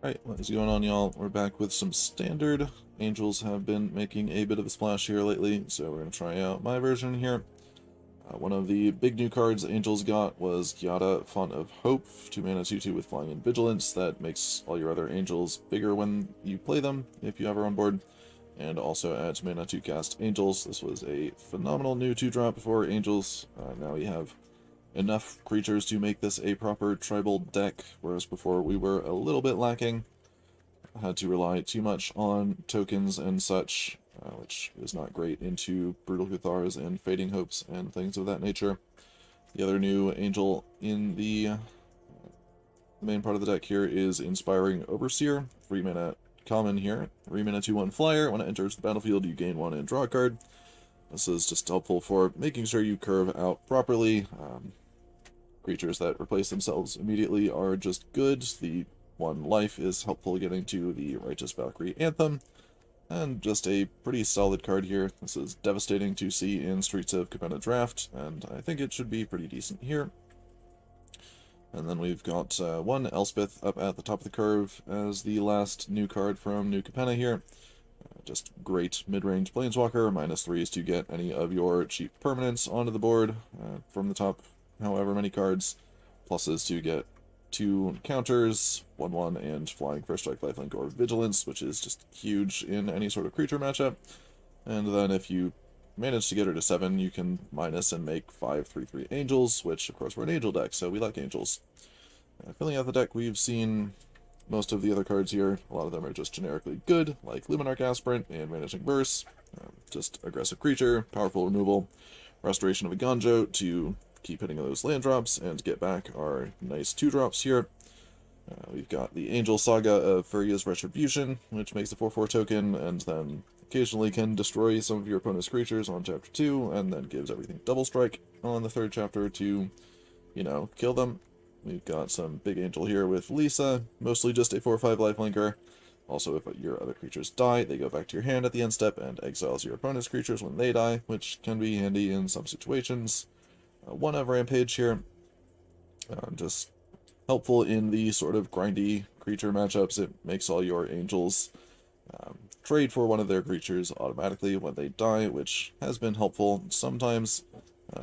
Alright, what is going on, y'all? We're back with some standard. Angels have been making a bit of a splash here lately, so we're going to try out my version here. One of the big new cards Angels got was Gyada, Font of Hope, 2 mana 2/2 with Flying and Vigilance. That makes all your other Angels bigger when you play them, if you have her on board, and also adds mana to cast Angels. This was a phenomenal new 2-drop for Angels. Now we have enough creatures to make this a proper tribal deck, whereas before we were a little bit lacking. Had to rely too much on tokens and such, which is not great into Brutal Cathars and Fading Hopes and things of that nature. The other new angel in the main part of the deck here is Inspiring Overseer, 3 mana common here, 3 mana 2/1 flyer. When it enters the battlefield, you gain 1 and draw a card. This is just helpful for making sure you curve out properly. Creatures that replace themselves immediately are just good. The 1 life is helpful getting to the Righteous Valkyrie Anthem, and just a pretty solid card here. This is devastating to see in Streets of Capenna Draft, and I think it should be pretty decent here. And then we've got 1 Elspeth up at the top of the curve as the last new card from New Capenna here. Just great mid-range Planeswalker, -3s to get any of your cheap permanents onto the board from the top, however many cards, pluses to get 2 counters, 1/1, and flying First Strike, Lifelink, or Vigilance, which is just huge in any sort of creature matchup. And then if you manage to get her to 7, you can minus and make 5 3/3 Angels, which of course we're an Angel deck, so we like Angels. Filling out the deck, we've seen most of the other cards here. A lot of them are just generically good, like Luminarch Aspirant and Vanishing Burst. Just aggressive creature, powerful removal, Restoration of a Ganjo to keep hitting those land drops and get back our nice 2-drops here. We've got the Angel Saga of Furia's Retribution, which makes a 4/4 token, and then occasionally can destroy some of your opponent's creatures on Chapter 2, and then gives everything double strike on the 3rd chapter to, kill them. We've got some big Angel here with Lisa, mostly just a 4/5 lifelinker. Also, if your other creatures die, they go back to your hand at the end step and exiles your opponent's creatures when they die, which can be handy in some situations. 1 of Rampage here, just helpful in the sort of grindy creature matchups. It makes all your Angels trade for one of their creatures automatically when they die, which has been helpful sometimes.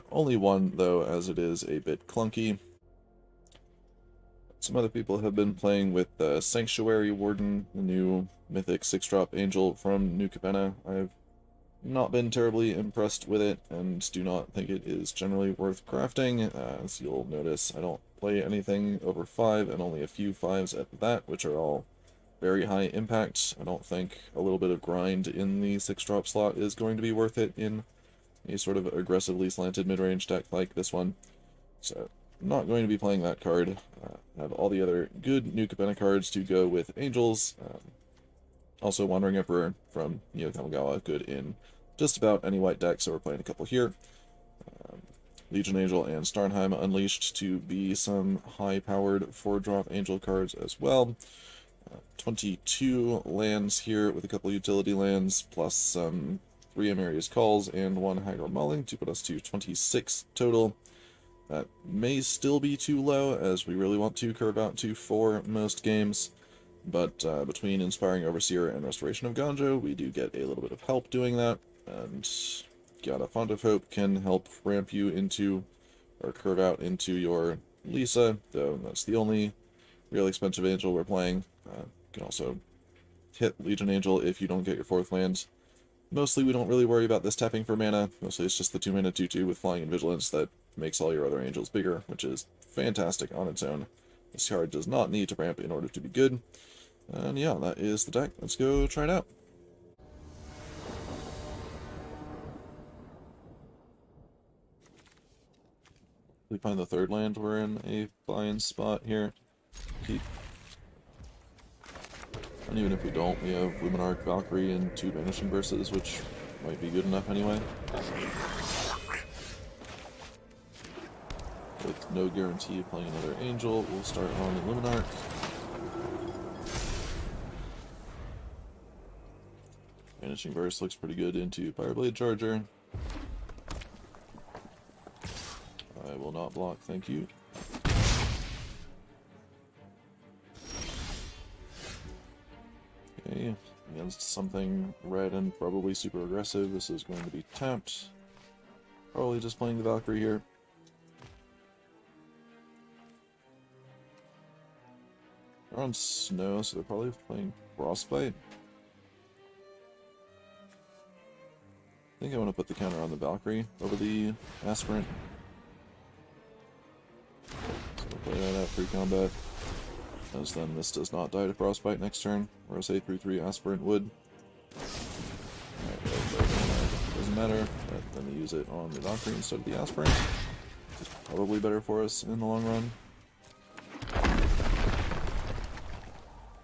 Only 1, though, as it is a bit clunky. Some other people have been playing with Sanctuary Warden, the new mythic 6-drop Angel from New Capenna. I've not been terribly impressed with it, and do not think it is generally worth crafting. As you'll notice, I don't play anything over 5, and only a few 5s at that, which are all very high impact. I don't think a little bit of grind in the 6-drop slot is going to be worth it in a sort of aggressively slanted mid-range deck like this one. So, I'm not going to be playing that card. Have all the other good New Capenna cards to go with Angels. Also, Wandering Emperor from Neo Kamigawa, good in just about any white deck, so we're playing a couple here. Legion Angel and Starnheim Unleashed to be some high-powered 4-drop Angel cards as well. 22 lands here with a couple utility lands, plus some 3 Amarius Calls and 1 Hagar Mauling to put us to 26 total. That may still be too low, as we really want to curve out to 4 most games. But between Inspiring Overseer and Restoration of Ganjo, we do get a little bit of help doing that. And Gyada, Font of Hope can help ramp you into, or curve out into your Lisa, though that's the only real expensive Angel we're playing. You can also hit Legion Angel if you don't get your 4th land. Mostly we don't really worry about this tapping for mana. Mostly it's just the 2 mana 2/2 with Flying and Vigilance that makes all your other Angels bigger, which is fantastic on its own. This card does not need to ramp in order to be good. And yeah, that is the deck. Let's go try it out. We find the 3rd land, we're in a fine spot here. And even if we don't, we have Luminarch, Valkyrie, and 2 Vanishing Bursts, which might be good enough anyway. With no guarantee of playing another Angel, we'll start on Luminarch. Vanishing Burst looks pretty good into Fireblade Charger. I will not block, thank you. Okay, against something red and probably super aggressive, this is going to be tapped. Probably just playing the Valkyrie here. They're on snow, so they're probably playing Frostbite. I think I want to put the counter on the Valkyrie over the Aspirant. So we'll play that out pre-combat, as then this does not die to Frostbite next turn, whereas a 3/3 Aspirant would. Doesn't matter, but then we use it on the Valkyrie instead of the Aspirant, which is probably better for us in the long run.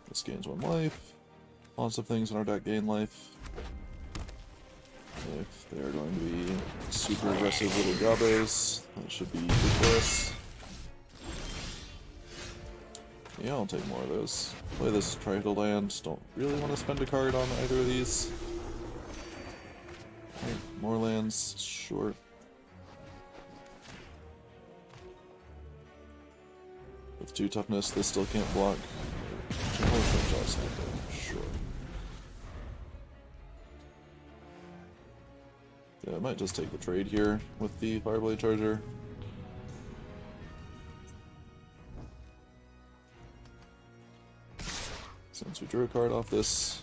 This gains 1 life. Lots of things in our deck gain life. If they're going to be super aggressive little Gabes, that should be good for us. Yeah, I'll take more of those. Play this Tri-Hill land. Don't really want to spend a card on either of these. Okay, more lands, sure. With 2 toughness, this still can't block. Sure. Yeah, I might just take the trade here with the Fireblade Charger. Since we drew a card off this,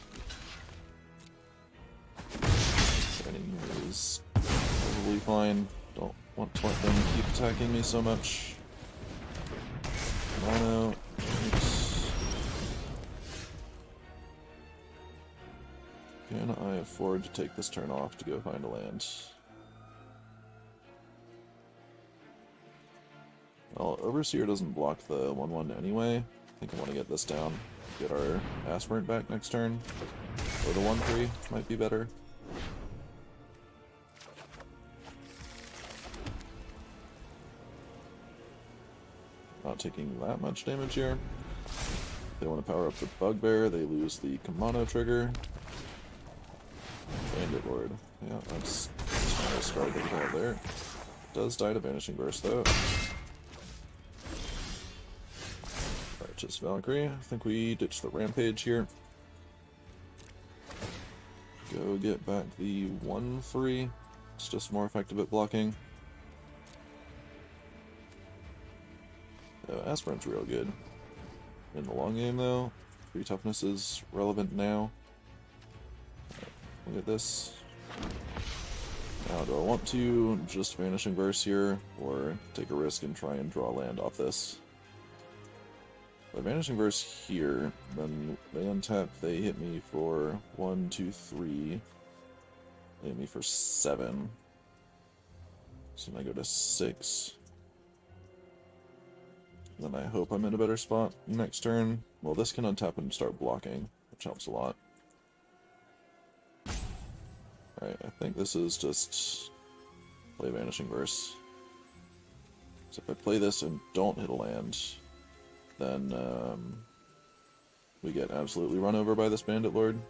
getting is probably fine. Don't want to let them keep attacking me so much. Mono. Can I afford to take this turn off to go find a land? Well, Overseer doesn't block the 1/1 anyway. I think I want to get this down. Get our Aspirant back next turn. Or the 1/3 might be better. Not taking that much damage here. If they want to power up the Bugbear, they lose the Kamano trigger. Bandit Lord. Yeah, that's the nice card that we have there. Does die to Vanishing Burst though. Alright, just Valkyrie. I think we ditch the Rampage here. Go get back the 1/3. It's just more effective at blocking. Aspirant's real good. In the long game though, 3 toughness is relevant now. Look at this. Now, do I want to just Vanishing Verse here, or take a risk and try and draw land off this? By Vanishing Verse here, then they untap, they hit me for 1, 2, 3. They hit me for 7. So then I go to 6. Then I hope I'm in a better spot next turn. Well, this can untap and start blocking, which helps a lot. Alright, I think this is just play Vanishing Verse. So if I play this and don't hit a land, then we get absolutely run over by this Bandit Lord.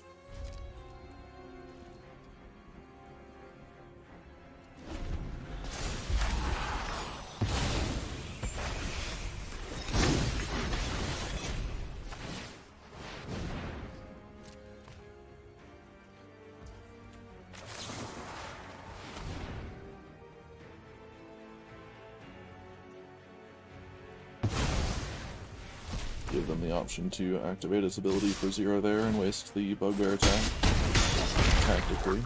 Give them the option to activate its ability for 0 there and waste the Bugbear attack tactically.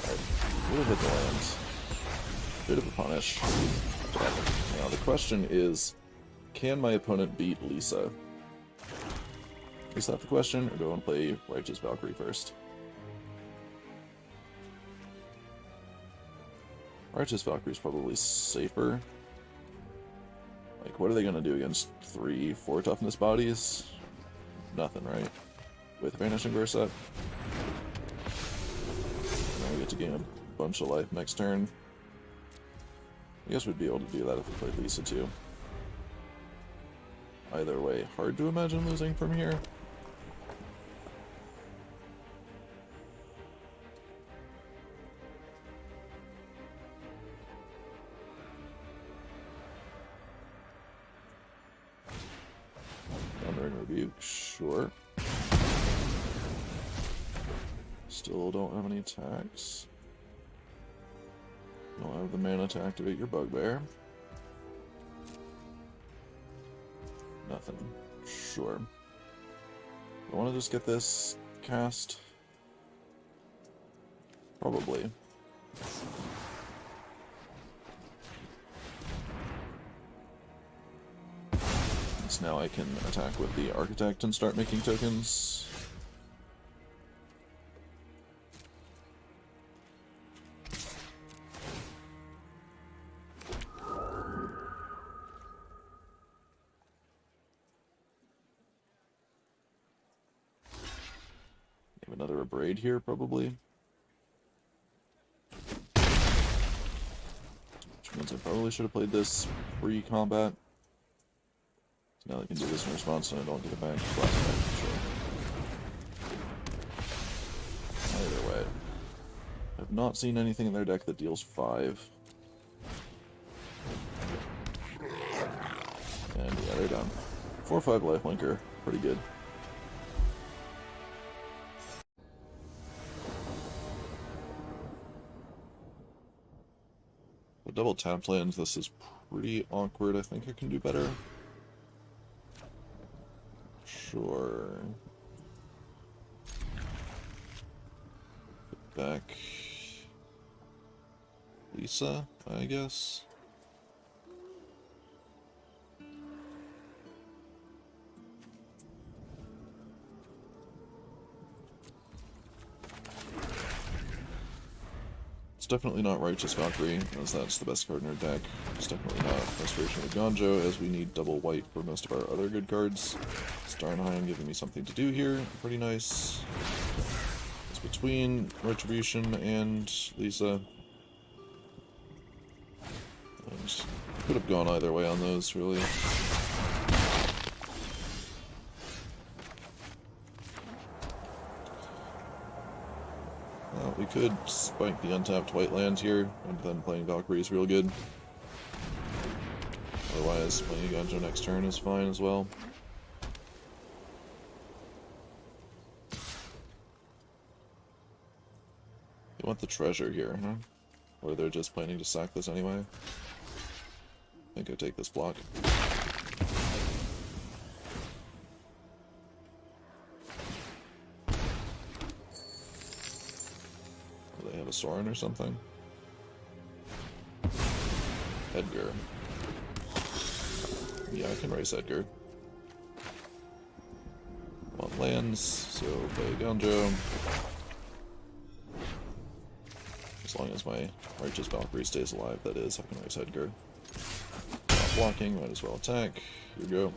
Alright, would have hit the lands. Bit of a punish. Now the question is, can my opponent beat Lisa? Is that the question, or do I want to play Righteous Valkyrie first? Righteous Valkyrie is probably safer. Like, what are they going to do against 3, 4 toughness bodies? Nothing, right? With Vanishing Verse up. Now we get to gain a bunch of life next turn. I guess we'd be able to do that if we played Lisa too. Either way, hard to imagine losing from here. Rebuke, sure. Still don't have any attacks. Don't have the mana to activate your Bugbear. Nothing. Sure. I want to just get this cast. Probably. So now I can attack with the Architect and start making tokens. Have another Abrade here, probably. Which means I probably should have played this pre-combat. So now I can do this in response and I don't get it back. Last time, sure. Either way. I've not seen anything in their deck that deals 5. And yeah, they're done. 4/5 lifelinker. Pretty good. The double tapped lands, this is pretty awkward. I think I can do better. Sure. Put back Lisa, I guess. It's definitely not Righteous Valkyrie, as that's the best card in our deck. It's definitely not Restoration of Gonjo, as we need double white for most of our other good cards. Starnheim giving me something to do here, pretty nice. It's between Retribution and Lisa. And could have gone either way on those, really. We could spike the untapped white land here, and then playing Valkyrie is real good. Otherwise, playing Gonjo next turn is fine as well. They want the treasure here, huh? Or they're just planning to sack this anyway? I think I take this block. A Sorin or something. Edgar. Yeah, I can race Edgar. Want lands, so play Gonjo. As long as my Righteous Valkyrie stays alive, that is, I can race Edgar. Not blocking, might as well attack. Here we go.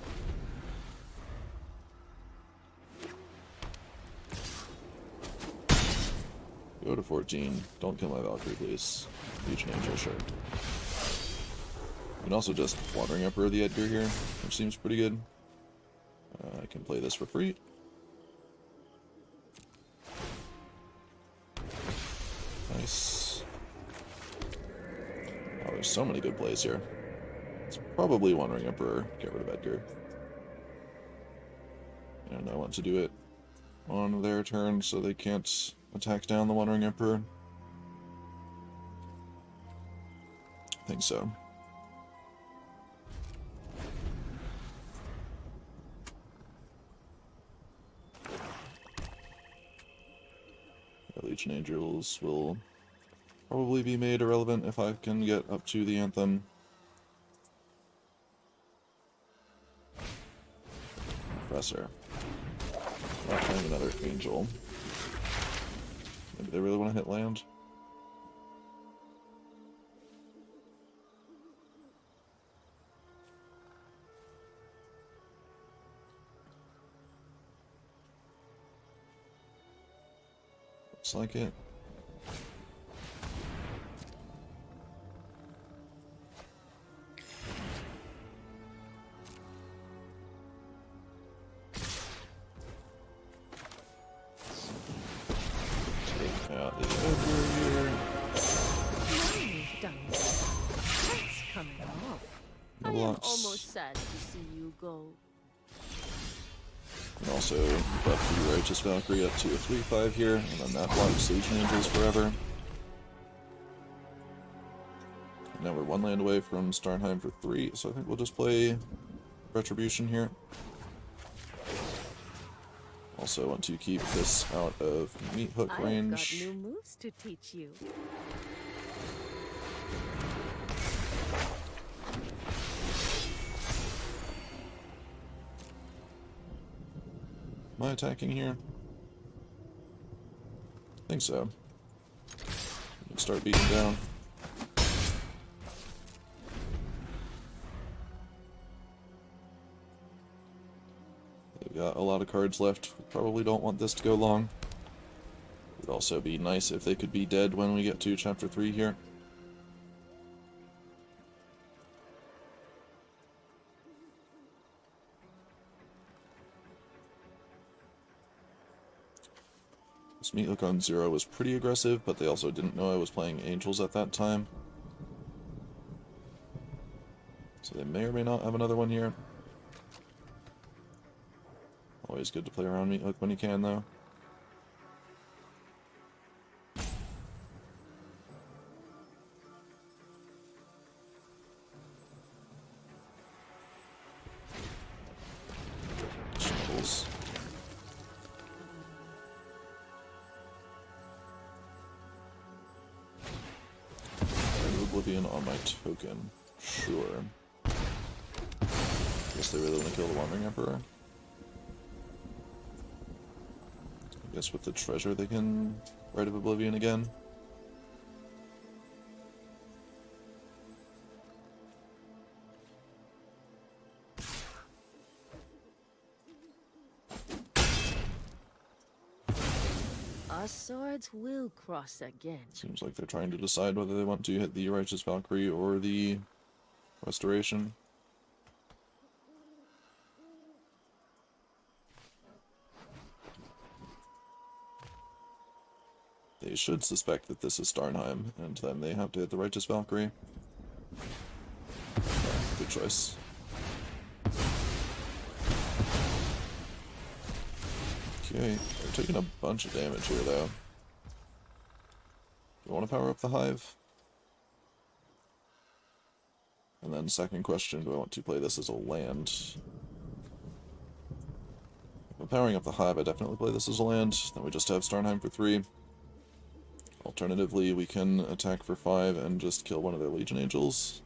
Go to 14. Don't kill my Valkyrie, please. Legion Angel, sure. You can also just Wandering Emperor the Edgar here, which seems pretty good. I can play this for free. Nice. Oh, there's so many good plays here. It's probably Wandering Emperor. Get rid of Edgar. And I want to do it on their turn so they can't attack down the Wandering Emperor. I think so. Legion Angels will probably be made irrelevant if I can get up to the Anthem. Professor. Not playing another Angel. Maybe they really want to hit land. Looks like it. Take out the Edgar here. That's coming off. No I am blocks. almost sad to see you go. And also buff the Righteous Valkyrie up to a 3/5 here, and then that blocks Legion Angels forever. And now we're one land away from Starnheim for 3, so I think we'll just play Retribution here. Also want to keep this out of meat hook range. I've got new moves to teach you. Am I attacking here? I think so. We can start beating down. They've got a lot of cards left. We probably don't want this to go long. It would also be nice if they could be dead when we get to Chapter 3 here. This meat hook on 0 was pretty aggressive, but they also didn't know I was playing Angels at that time. So they may or may not have another one here. Always good to play around meat hook when you can, though. Shambles. Oblivion on my token. Sure. Guess they really want to kill the Wandering Emperor. I guess with the treasure they can Rite of Oblivion again. Our swords will cross again. Seems like they're trying to decide whether they want to hit the Righteous Valkyrie or the Restoration. They should suspect that this is Starnheim, and then they have to hit the Righteous Valkyrie. Yeah, good choice. Okay, they're taking a bunch of damage here, though. Do I want to power up the Hive? And then second question, do I want to play this as a land? If I'm powering up the Hive, I definitely play this as a land. Then we just have Starnheim for 3. Alternatively, we can attack for 5 and just kill one of their Legion Angels.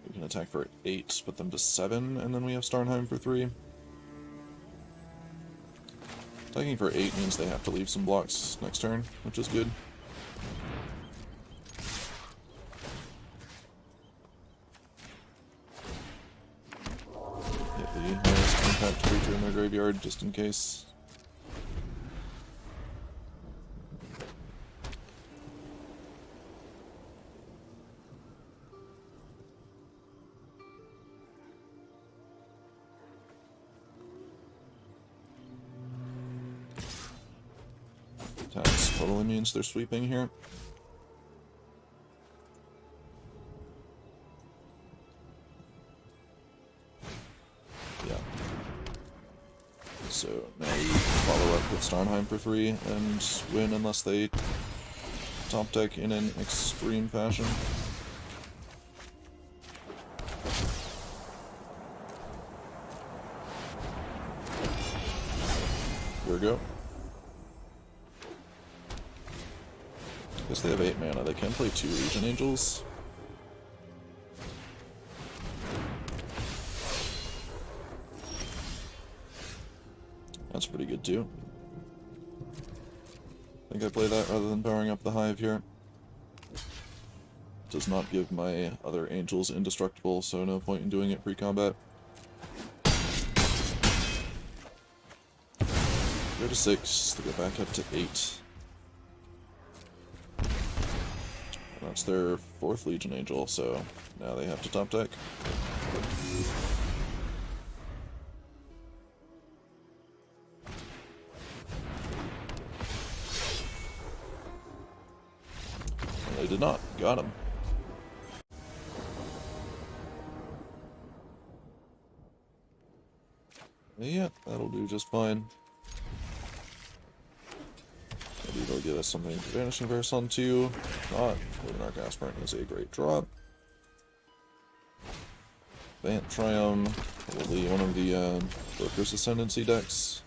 We can attack for 8, put them to 7, and then we have Starnheim for 3. Attacking for 8 means they have to leave some blocks next turn, which is good. Hit the highest impact creature in their graveyard, just in case. Attacks totally means they're sweeping here. Yeah. So now we follow up with Starnheim for 3 and win unless they top deck in an extreme fashion. Here we go. Guess they have 8 mana. They can play 2 Legion Angels. That's pretty good too. I think I play that rather than powering up the Hive here. Does not give my other Angels indestructible, so no point in doing it pre-combat. Go to 6, they go back up to 8. That's their 4th Legion Angel, so now they have to top deck. And they did not. Got him. Yeah, that'll do just fine. Maybe they'll get us something to Vanishing Verse onto. If not, Luminarch Aspirant is a great drop. Vant Triumph, probably one of the Brokers Ascendancy decks.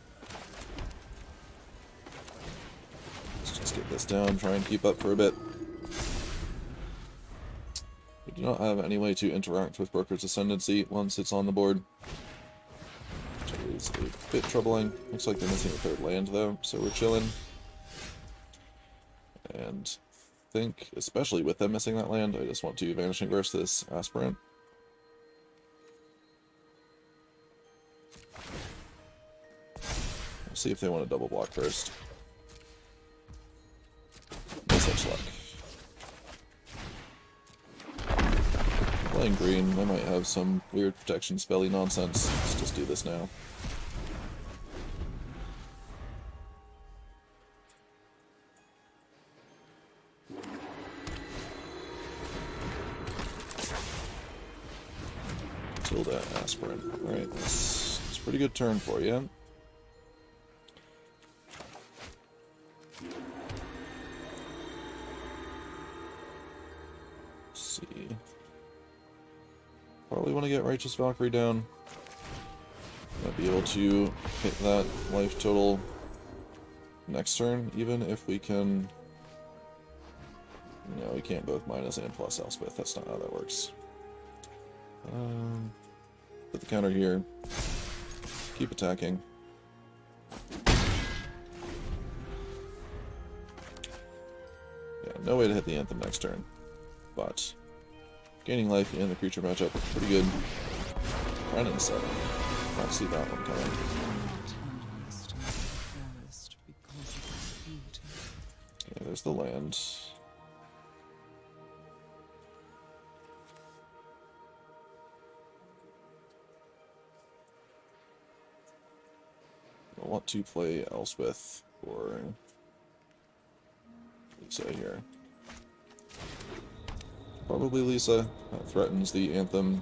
Let's just get this down, try and keep up for a bit. We do not have any way to interact with Brokers Ascendancy once it's on the board, which is a bit troubling. Looks like they're missing a third land though, so we're chilling. And I think, especially with them missing that land, I just want to Vanishing Verse this Aspirant. We'll see if they want to double block first. No such luck. Playing green, I might have some weird protection spelly nonsense. Let's just do this now. Tilda Aspirant. Alright, that's a pretty good turn for you. Let's see. Probably want to get Righteous Valkyrie down. Might be able to hit that life total next turn, even if we can... No, we can't both minus and plus Elspeth. That's not how that works. Put the counter here. Keep attacking. Yeah, no way to hit the Anthem next turn. But gaining life in the creature matchup, pretty good. Brennan 7. Can't see that one coming. Okay, there's the land. I want to play Elspeth or Lisa here. Probably Lisa. That threatens the Anthem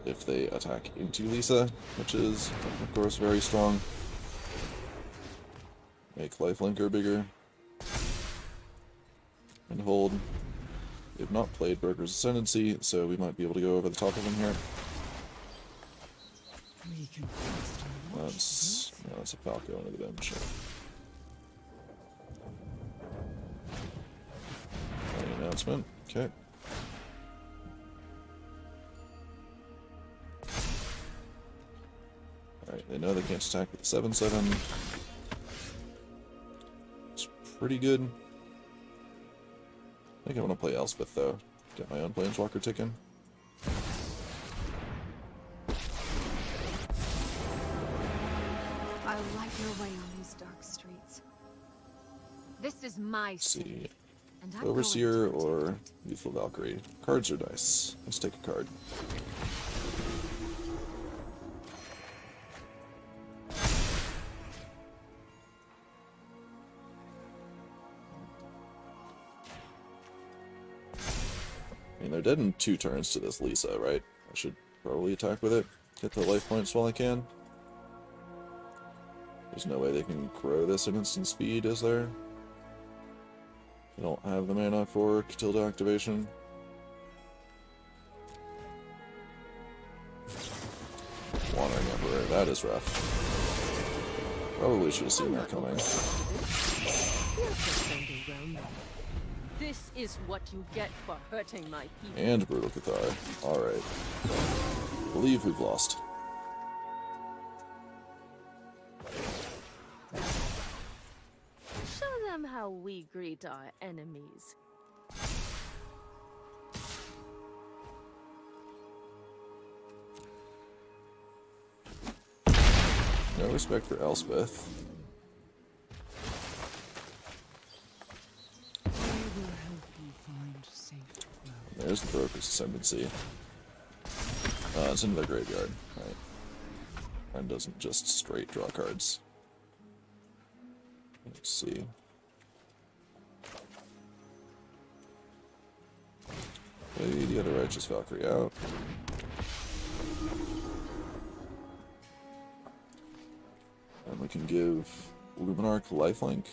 if they attack into Lisa, which is, of course, very strong. Make Lifelinker bigger. And hold. We have not played Brokers Ascendancy, so we might be able to go over the top of him here. That's a Falco into the bench. Any announcement? Okay. Alright, they know they can't attack with the 7/7. It's pretty good. I think I want to play Elspeth though. Get my own Planeswalker ticking. I'll light your way on these dark streets. This is my city, and I'm Overseer going to or protect it. Youthful Valkyrie. Cards are nice. Let's take a card. I mean, they're dead in 2 turns to this Lisa, right? I should probably attack with it. Get the life points while I can. There's no way they can grow this at instant speed, is there? They don't have the mana for Catilda activation. Wandering Emperor, that is rough. Probably should have seen that coming. This is what you get for hurting my people. And Brutal Cathar. Alright. Believe we've lost. Show them how we greet our enemies. No respect for Elspeth. There's the Broker's Ascendancy. It's into their graveyard. Right. And doesn't just straight draw cards. Let's see. Play the other Righteous Valkyrie out. And we can give Luminarch lifelink.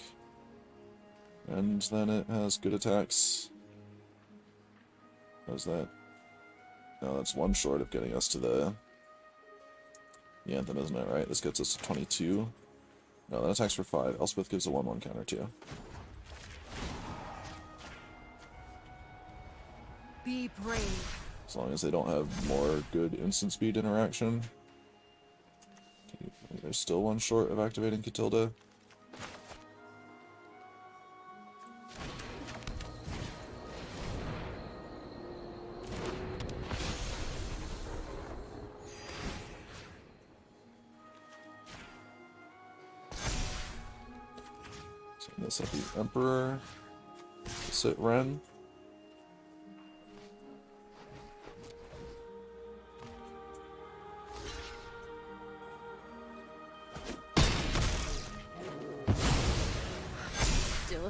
And then it has good attacks. How's that? No, that's one short of getting us to the anthem, isn't it, right? This gets us to 22. No, that attacks for 5. Elspeth gives a 1/1 counter too. Be brave. As long as they don't have more good instant speed interaction. There's still one short of activating Catilda. Setting this at the Emperor. Sit Ren.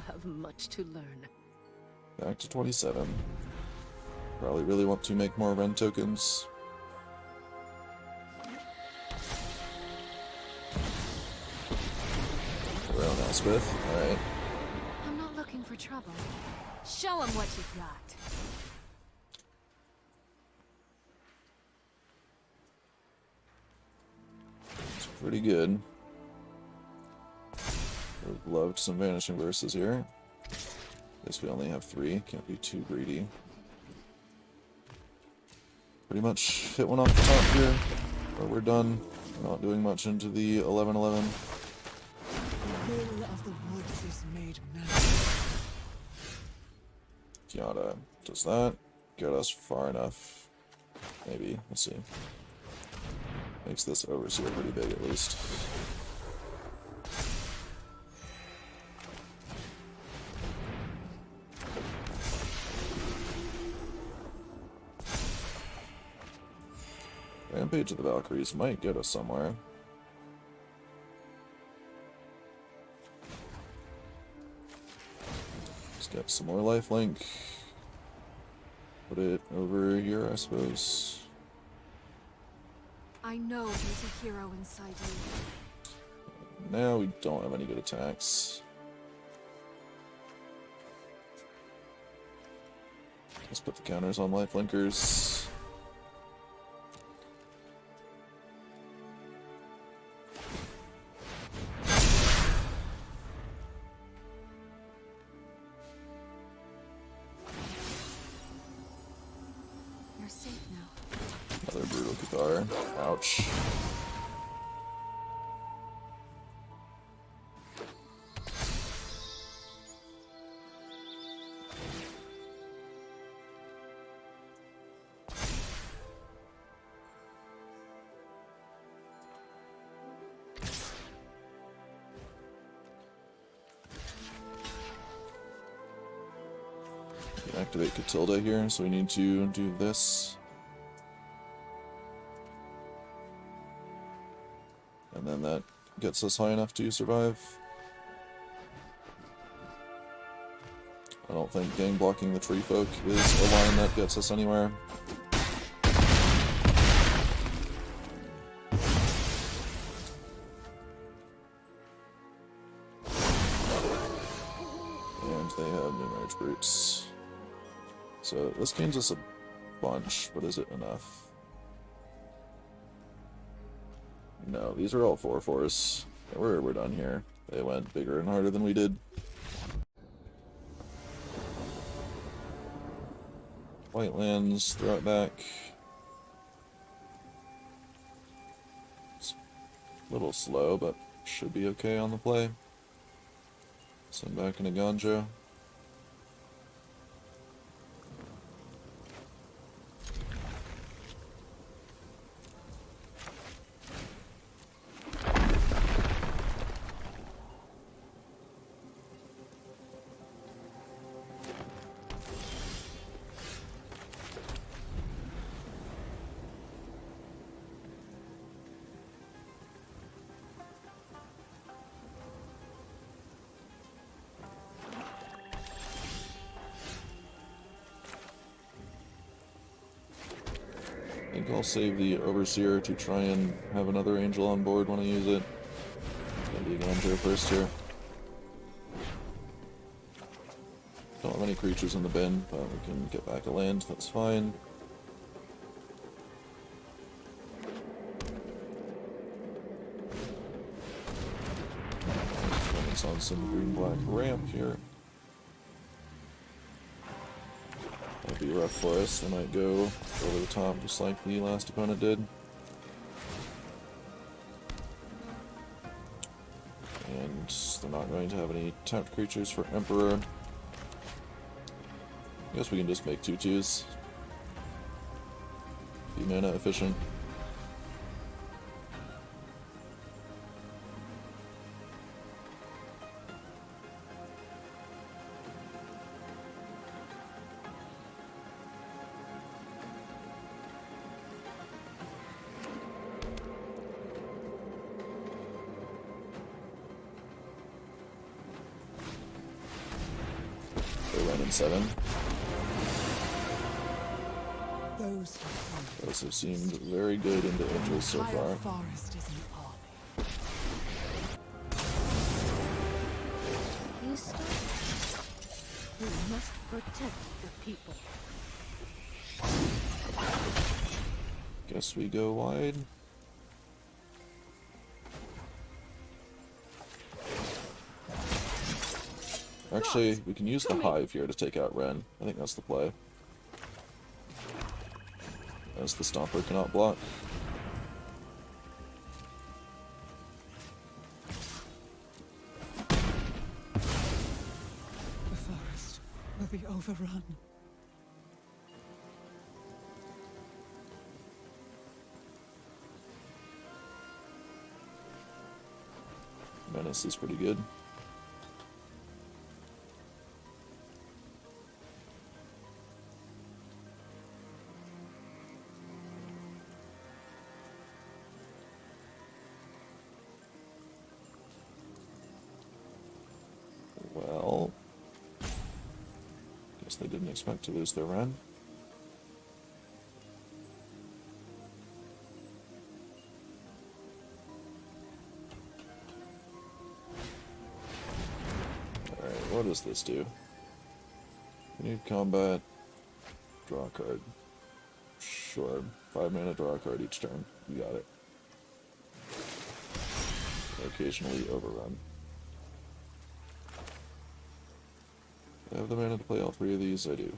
Have much to learn. Back to 27. Probably really want to make more Ren tokens. Around Elspeth, alright. I'm not looking for trouble. Show him what you got. It's pretty good. Would've loved some Vanishing Verses here. Guess we only have 3. Can't be too greedy. Pretty much hit one off the top here. But we're done. We're not doing much into the 11/11. The will of the woods is made man. Kiata. Does that get us far enough? Maybe. Let's see. Makes this Overseer pretty big at least. Rampage of the Valkyries might get us somewhere. Let's get some more lifelink. Put it over here, I suppose. I know there's a hero inside you. Now we don't have any good attacks. Let's put the counters on lifelinkers. You're safe now. Another brutal Cathar. Ouch. Activate Catilda here, so we need to do this. And then that gets us high enough to survive. I don't think gang blocking the tree folk is a line that gets us anywhere. And they have New Rage Brutes. So this gains us a bunch, but is it enough? No, these are all 4/4s. We're done here. They went bigger and harder than we did. White lands, throw it back. It's a little slow, but should be okay on the play. Send back into Ganjo. I think I'll save the Overseer to try and have another Angel on board when I use it. Gonna be going to first here. Don't have any creatures in the bin, but we can get back a land, that's fine. It's on some green-black ramp here. That'll be rough for us. They might go over the top just like the last opponent did. And they're not going to have any tapped creatures for Emperor. I guess we can just make 2/2s. Be mana efficient. They're running 7. Those have seemed very good into Angels so far. Forest is an army. You stop. We must protect the people. Guess we go wide. Actually, we can use the hive here to take out Ren. I think that's the play. As the Stomper cannot block. The forest will be overrun. Menace is pretty good. Well, guess they didn't expect to lose their run. Alright, what does this do? We need combat, draw a card. Sure, 5 mana, draw a card each turn. You got it. Occasionally overrun. I have the mana to play all 3 of these, I do.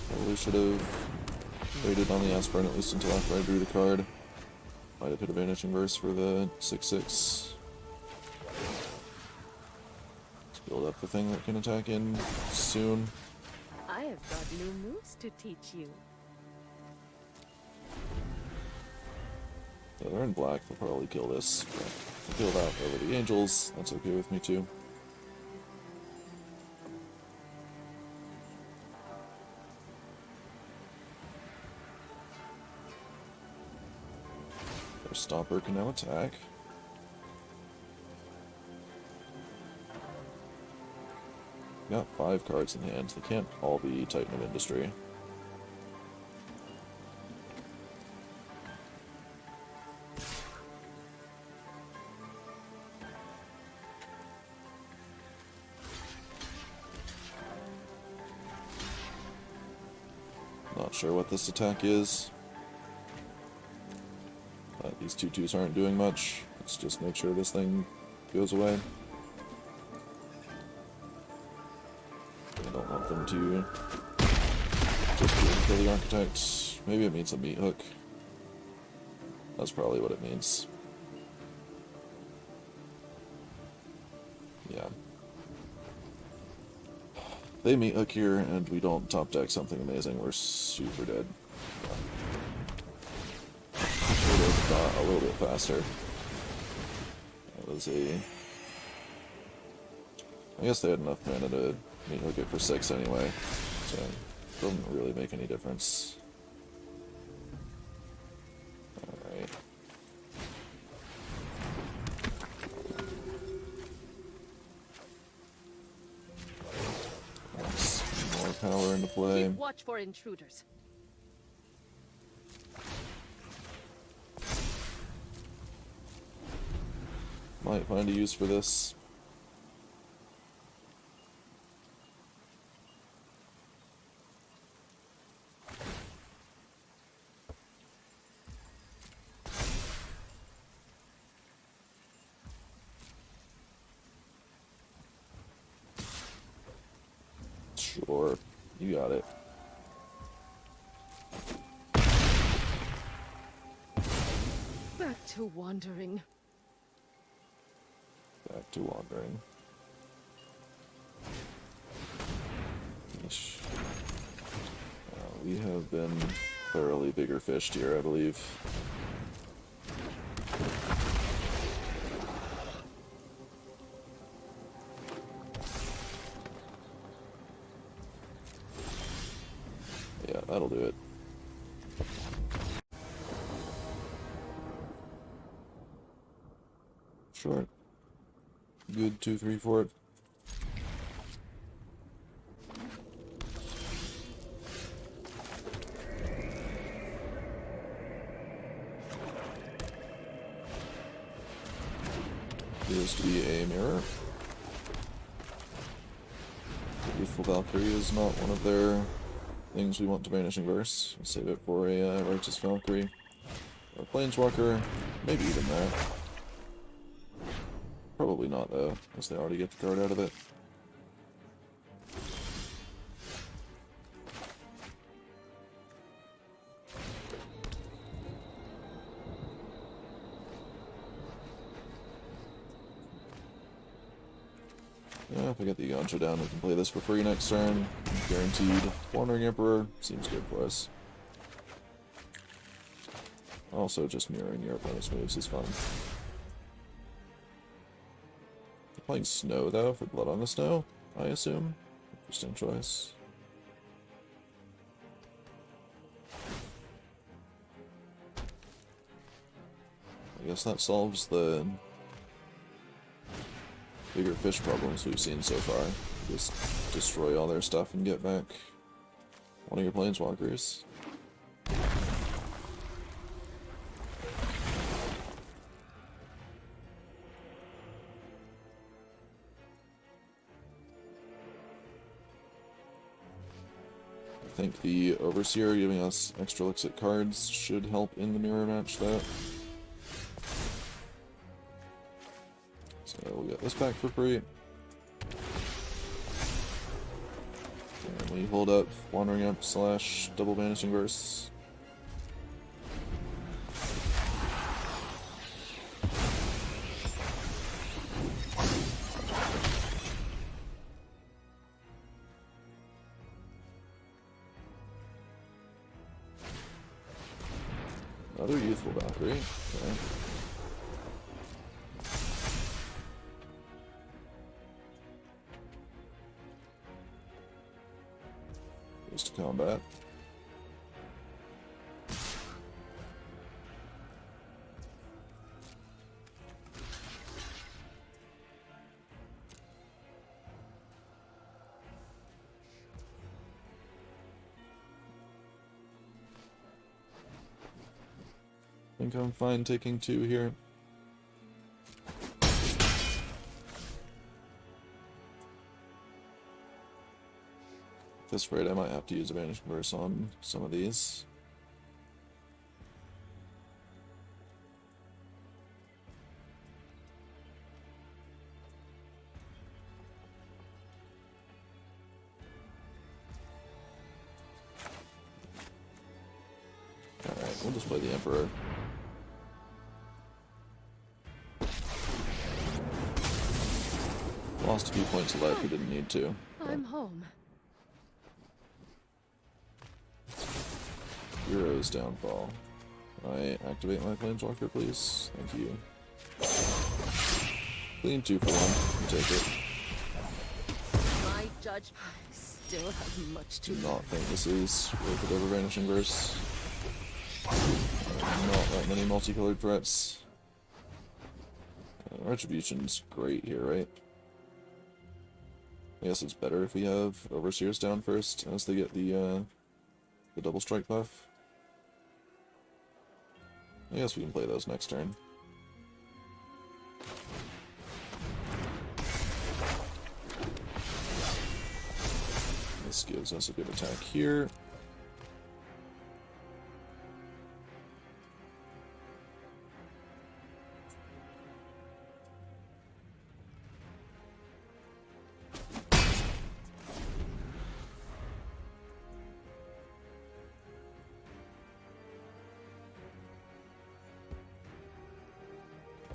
Probably should have waited on the Aspirant at least until after I drew the card. Might have hit a Vanishing Verse for the 6/6. Let's build up the thing that can attack in soon. I have got new moves to teach you. Yeah, they're in black, they'll probably kill this, but if they kill that over the Angels, that's okay with me too. Their Stomper can now attack. Got 5 cards in hand, they can't all be Titan of Industry. Not sure what this attack is. These 2/2s aren't doing much. Let's just make sure this thing goes away. I don't want them to just be able to kill the Architect. Maybe it means a meat hook. That's probably what it means. Yeah. They meat hook here, and we don't top deck something amazing. We're super dead. A little bit faster. That was a... I guess they had enough mana to meat hook it for 6 anyway, so it doesn't really make any difference. Alright. More power into play. Keep watch for intruders. Might find a use for this. Sure, you got it. Back to wandering. Back to wandering. Yeesh. We have been thoroughly bigger fished here, I believe. Yeah, that'll do it. Short. Good 2-3 for it. Appears to be a mirror. The Youthful Valkyrie is not one of their things we want to Vanishing Verse. We'll save it for a Righteous Valkyrie. Or a Planeswalker, maybe even that. Probably not though, because they already get the card out of it. Yeah, if I get the Yontra down, we can play this for free next turn. Guaranteed. Wandering Emperor seems good for us. Also, just mirroring your opponent's moves is fun. They're playing Snow, though, for Blood on the Snow, I assume. Interesting choice. I guess that solves the bigger fish problems we've seen so far. Just destroy all their stuff and get back one of your planeswalkers. I think the Overseer giving us extra looks at cards should help in the mirror match though. So we'll get this back for free. And we hold up Wandering Up / Double Vanishing Verse. Another Youthful Valkyrie. Okay. Goes to combat. I think I'm fine taking 2 here. At this rate, I might have to use a Vanishing Verse on some of these. Alright, we'll just play the Emperor. Lost a few points of life we didn't need to. I'm home. Hero's Downfall. Can I activate my Planeswalker, please? Thank you. Clean 2 for 1. Take it. My judge still have much to Do not think this is worth it over Vanishing Verse. Not that many multicolored threats. Retribution's great here, right? I guess it's better if we have Overseers down first, as they get the double strike buff. I guess we can play those next turn. This gives us a good attack here.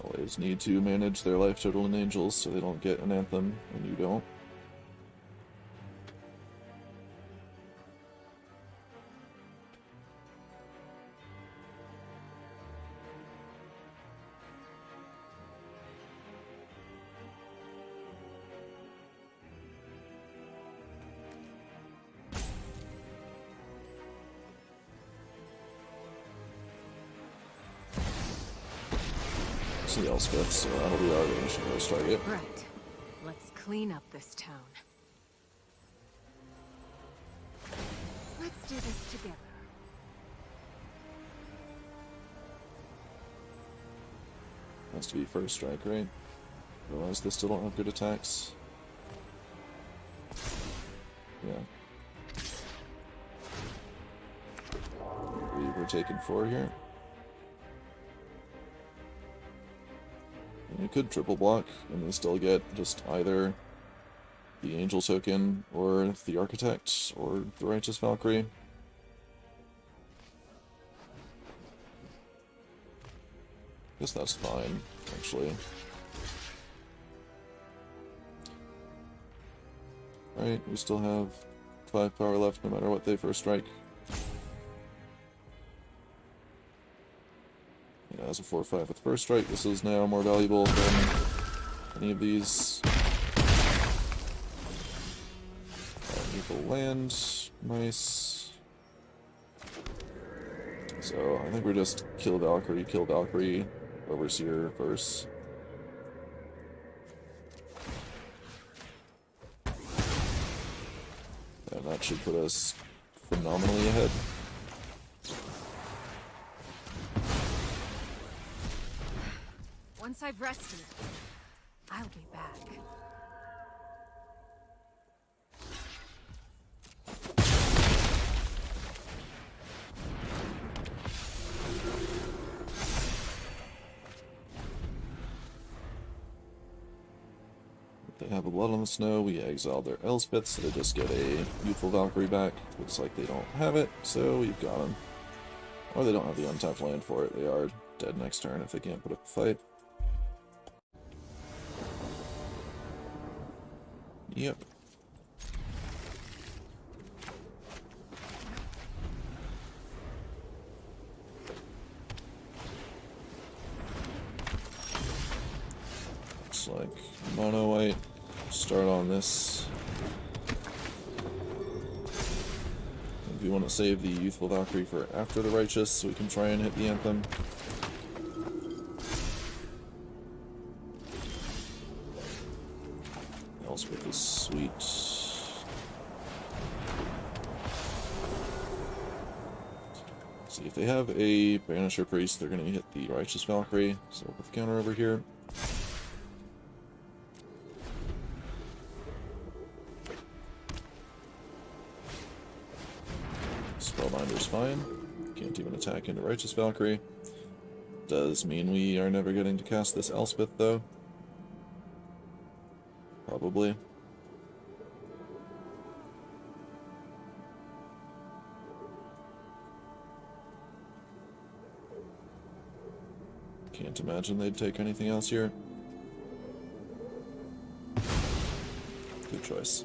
Always need to manage their life total in Angels so they don't get an Anthem, and you don't. The Elspeth, so that'll be our range first target. Right. Let's clean up this town. Let's do this together. Has to be first strike, right? Otherwise they still don't have good attacks. Yeah. We were taking 4 here. You could triple block, and they still get just either the Angel token, or the Architect, or the Righteous Valkyrie. Guess that's fine, actually. Right, we still have 5 power left no matter what they first strike. Yeah, as a 4-5 with first strike, this is now more valuable than any of these. Equal land, nice. So I think we're just kill Valkyrie, Overseer first. And that should put us phenomenally ahead. Once I've rested, I'll be back. They have a Blood on the Snow, we exile their Elspeth, so they just get a Youthful Valkyrie back. Looks like they don't have it, so we've got them. Or they don't have the untapped land for it, they are dead next turn if they can't put up a fight. Yep. Looks like mono white. Start on this. If you want to save the Youthful Valkyrie for after the Righteous, so we can try and hit the Anthem. Elspeth is sweet. See, if they have a Banisher Priest, they're going to hit the Righteous Valkyrie. So put the counter over here. Spellbinder's fine. Can't even attack into Righteous Valkyrie. Does mean we are never getting to cast this Elspeth, though. Probably. Can't imagine they'd take anything else here. Good choice.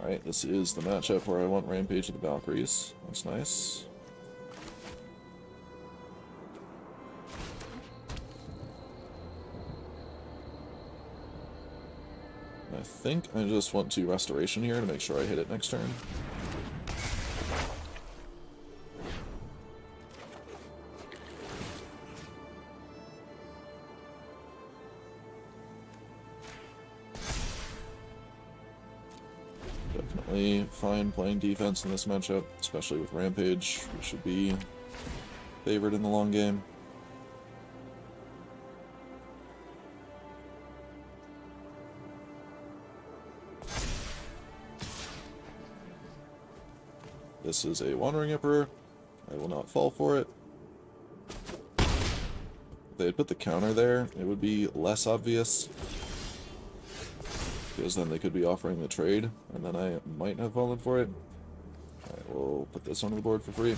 Alright, this is the matchup where I want Rampage of the Valkyries. That's nice. I think I just want to Restoration here to make sure I hit it next turn. Definitely fine playing defense in this matchup, especially with Rampage. We should be favored in the long game. This is a Wandering Emperor. I will not fall for it. If they had put the counter there, it would be less obvious. Because then they could be offering the trade, and then I might have fallen for it. Alright, we'll put this onto the board for free.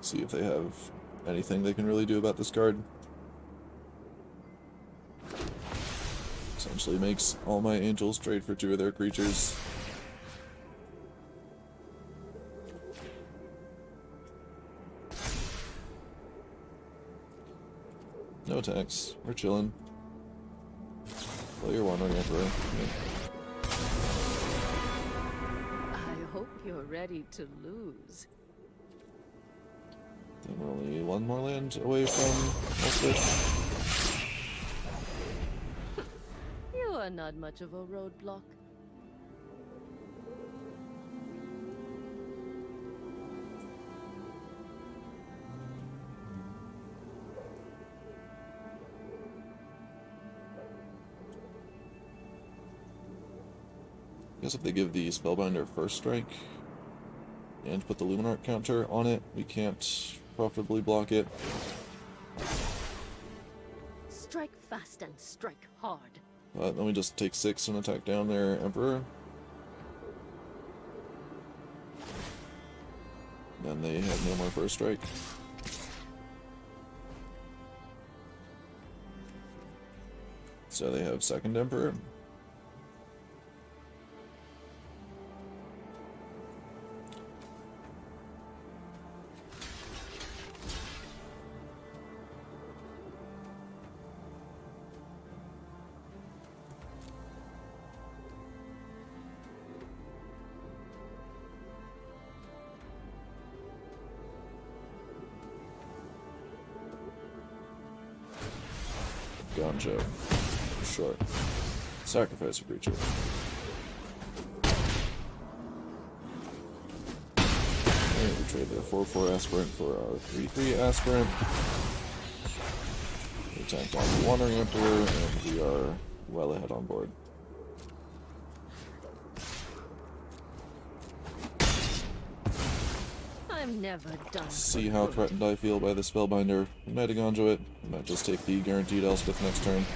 See if they have anything they can really do about this card. Essentially makes all my angels trade for 2 of their creatures. No attacks. We're chilling. Play your Wandering Emperor. I hope you're ready to lose. Then we're only 1 more land away from Elspeth. You are not much of a roadblock. I guess if they give the Spellbinder first strike and put the Luminarch counter on it, we can't profitably block it. Strike fast and strike hard. But then we just take 6 and attack down their Emperor. Then they have no more first strike. So they have second Emperor. Gonjo. Sure. Sacrifice a creature. And we trade their 4/4 aspirant for our 3/3 aspirant. We attack down the Wandering Emperor, and we are well ahead on board. I'm never done. See how threatened I feel by the Spellbinder. We might Gonjo it. We might just take the guaranteed Elspeth next turn.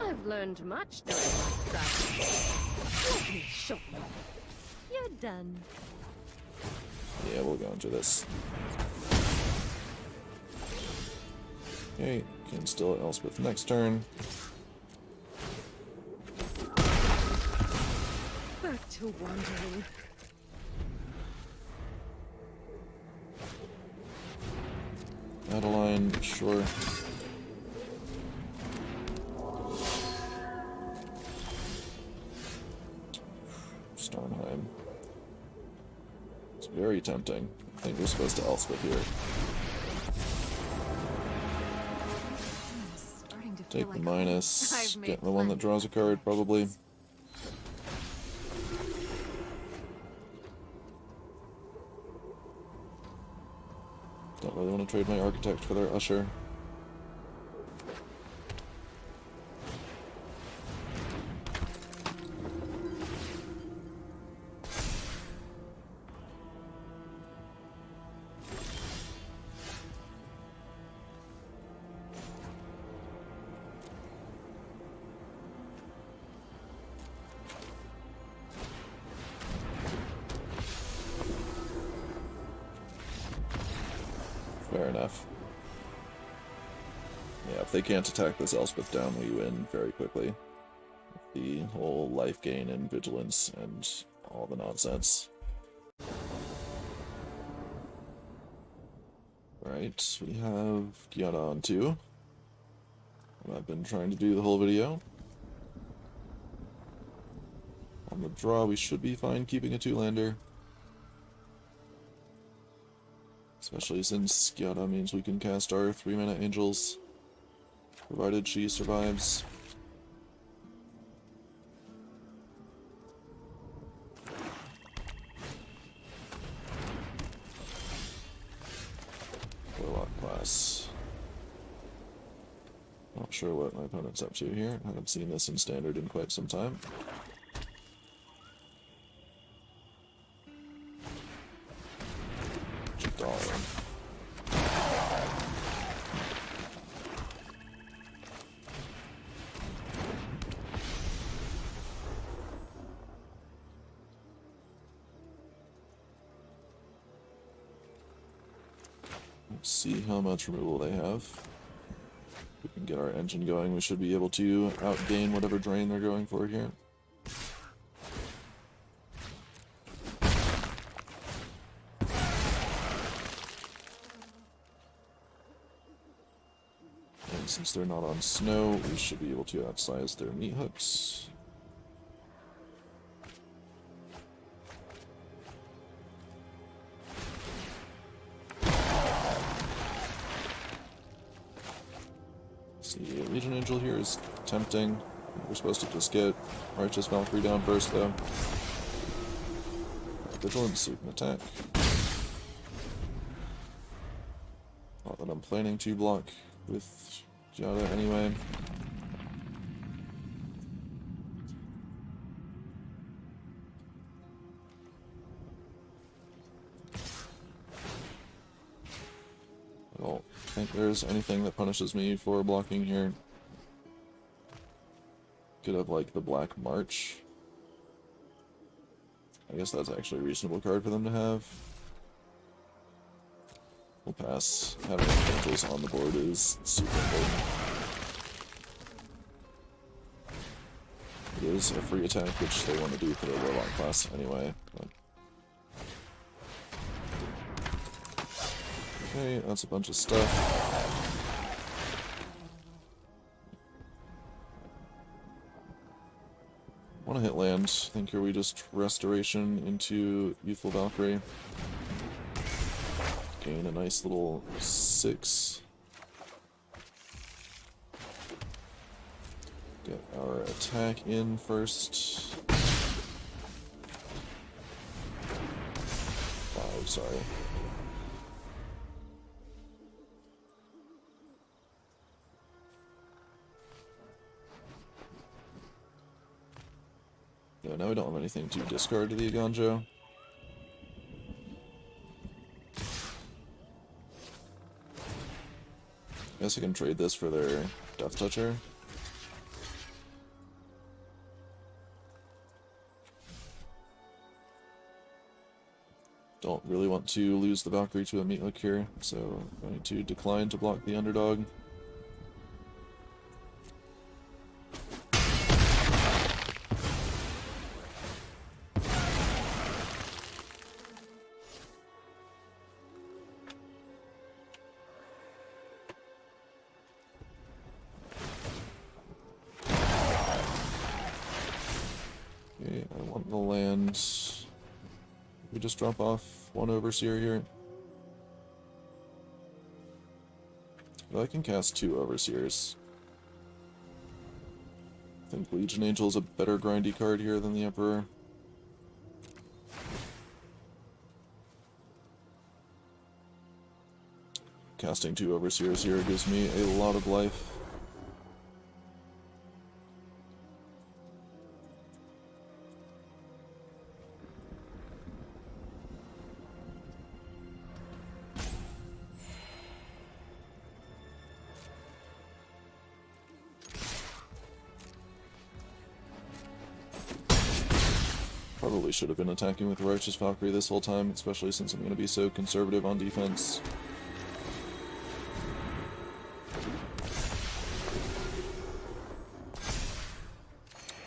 I've learned much during my travels. Let me show you. You're done. Yeah, we'll Gonjo this. Okay, can still Elspeth next turn. Back to wandering. Adeline, sure. Starnheim. It's very tempting. I think we're supposed to Elspeth here. I'm starting to feel Take the like minus, I've made get the one that plenty draws a card, probably. Don't really want to trade my Architect for their Usher. Fair enough. Yeah, if they can't attack this Elspeth down, we win very quickly. The whole life gain and vigilance and all the nonsense. Right, we have Kiana on 2. What I've been trying to do the whole video. On the draw, we should be fine keeping a 2-lander. Especially since Gyada means we can cast our 3-mana Angels, provided she survives. Warlock class. Not sure what my opponent's up to here. I haven't seen this in Standard in quite some time. Let's see how much removal they have. If we can get our engine going, we should be able to outgain whatever drain they're going for here. And since they're not on snow, we should be able to outsize their meat hooks. The Legion Angel here is tempting. We're supposed to just get Righteous Valkyrie down first, though. Vigilance, so we can attack. Not that I'm planning to block with Gyada anyway. I don't think there's anything that punishes me for blocking here. Could have, like, the Black March. I guess that's actually a reasonable card for them to have. We'll pass. Having Angels on the board is super important. It is a free attack, which they want to do for their Warlock class anyway. But... okay, that's a bunch of stuff. Want to hit land. I think here we just Restoration into Youthful Valkyrie. Gain a nice little 6. Get our attack in first. 5, sorry. Yeah, now we don't have anything to discard to the Aganjo. Guess I can trade this for their Death Toucher. Don't really want to lose the Valkyrie to a Meathook here, so I'm going to decline to block the underdog. Okay, I want the land. We just drop off one Overseer here. But I can cast 2 Overseers. I think Legion Angel is a better grindy card here than the Emperor. Casting 2 Overseers here gives me a lot of life. Probably should have been attacking with Righteous Valkyrie this whole time, especially since I'm going to be so conservative on defense.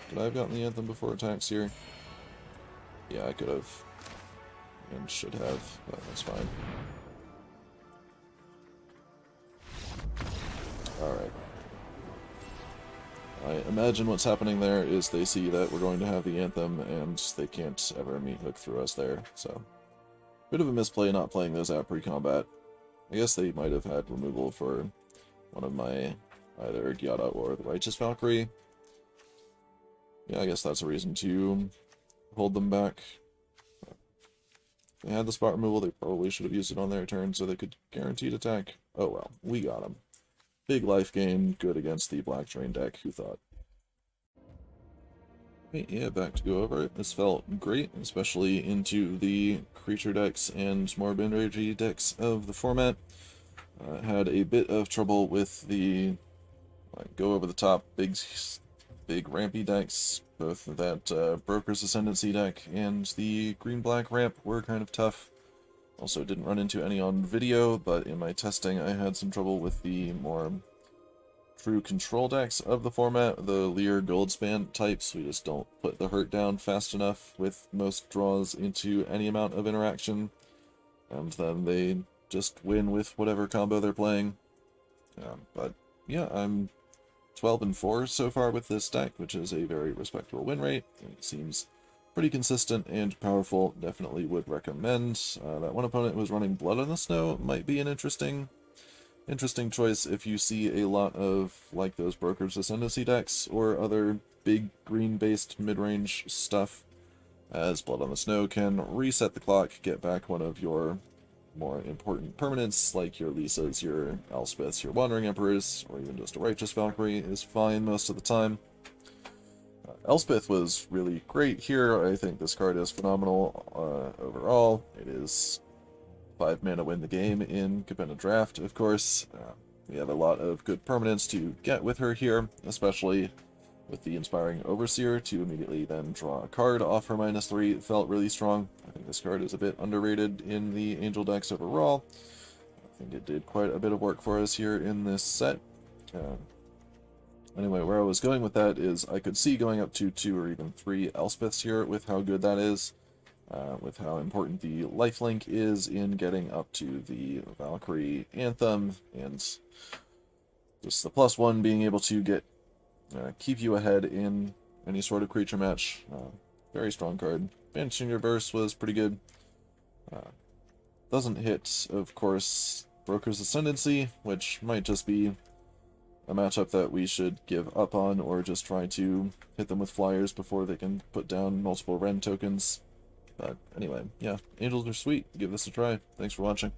Could I have gotten the Anthem before attacks here? Yeah, I could have. And should have, but that's fine. Alright. I imagine what's happening there is they see that we're going to have the Anthem, and they can't ever meat hook through us there, so... Bit of a misplay not playing those out pre-combat. I guess they might have had removal for one of my... either Gyata or the Righteous Valkyrie. Yeah, I guess that's a reason to hold them back. If they had the spot removal, they probably should have used it on their turn so they could guaranteed attack. Oh well, we got them. Big life gain, good against the Black Drain deck, who thought? Okay, yeah, back to go over it. This felt great, especially into the creature decks and more Midrange decks of the format. Had a bit of trouble with the go over the top big rampy decks. Both that Brokers Ascendancy deck and the green-black ramp were kind of tough. Also didn't run into any on video, but in my testing I had some trouble with the more true control decks of the format, the Lear Goldspan types. We just don't put the hurt down fast enough with most draws into any amount of interaction, and then they just win with whatever combo they're playing. But yeah, I'm 12-4 so far with this deck, which is a very respectable win rate. It seems pretty consistent and powerful. Definitely would recommend. That one opponent who was running Blood on the Snow might be an interesting choice if you see a lot of like those Brokers Ascendancy decks or other big green-based mid-range stuff, as Blood on the Snow can reset the clock, get back one of your more important permanents, like your Lisas, your Elspeths, your Wandering Emperors, or even just a Righteous Valkyrie is fine most of the time. Elspeth was really great here. I think this card is phenomenal overall. It is 5 mana win the game in Capenna Draft, of course. We have a lot of good permanents to get with her here, especially with the Inspiring Overseer to immediately then draw a card off her -3. It felt really strong. I think this card is a bit underrated in the Angel decks overall. I think it did quite a bit of work for us here in this set. Anyway, where I was going with that is I could see going up to 2 or even 3 Elspeths here with how good that is, with how important the lifelink is in getting up to the Valkyrie Anthem, and just the +1 being able to keep you ahead in any sort of creature match. Very strong card. Banishing Reverse was pretty good. Doesn't hit, of course, Broker's Ascendancy, which might just be a matchup that we should give up on, or just try to hit them with flyers before they can put down multiple Ren tokens. But anyway, yeah, Angels are sweet. Give this a try. Thanks for watching.